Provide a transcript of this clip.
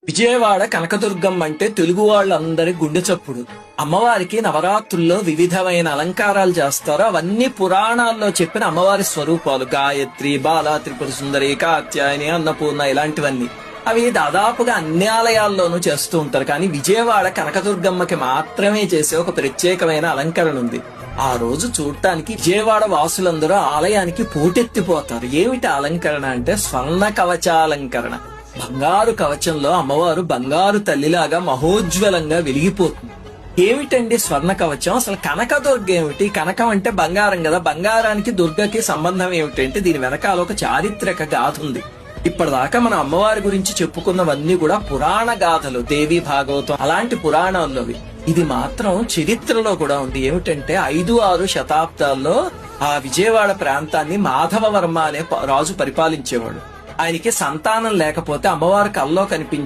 విజయవాడ కనకదుర్గమ్మ అంటే తెలుగు వాళ్ళందరి గుండె చప్పుడు. అమ్మవారికి నవరాత్రుల్లో వివిధమైన అలంకారాలు చేస్తారు. అవన్నీ పురాణాల్లో చెప్పిన అమ్మవారి స్వరూపాలు. గాయత్రి, బాలా, త్రిపుర సుందరి, కాత్యాయని, అన్నపూర్ణ ఇలాంటివన్నీ. అవి దాదాపుగా అన్ని ఆలయాల్లోనూ చేస్తూ ఉంటారు. కానీ విజయవాడ కనకదుర్గమ్మకి మాత్రమే చేసే ఒక ప్రత్యేకమైన అలంకరణ ఉంది. ఆ రోజు చూడటానికి విజయవాడ వాసులందరూ ఆలయానికి పోటెత్తిపోతారు. ఏమిటి అలంకరణ అంటే స్వర్ణ కవచాలంకరణ. బంగారు కవచంలో అమ్మవారు బంగారు తల్లిలాగా మహోజ్వలంగా వెలిగిపోతుంది. ఏమిటండి స్వర్ణ కవచం? అసలు కనకదుర్గ ఏమిటి? కనకం అంటే బంగారం కదా. బంగారానికి దుర్గకి సంబంధం ఏమిటంటే దీని వెనకాల ఒక చారిత్రక గాథ ఉంది. ఇప్పటిదాకా మన అమ్మవారి గురించి చెప్పుకున్నవన్నీ కూడా పురాణ గాథలు, దేవి భాగవతం అలాంటి పురాణాల్లోవి. ఇది మాత్రం చరిత్రలో కూడా ఉంది. ఏమిటంటే 5-6 శతాబ్దాల్లో ఆ విజయవాడ ప్రాంతాన్ని మాధవవర్మ అనే రాజు పరిపాలించేవాడు. ఆయనకి సంతానం లేకపోతే అమ్మవారి కల్లో కనిపించి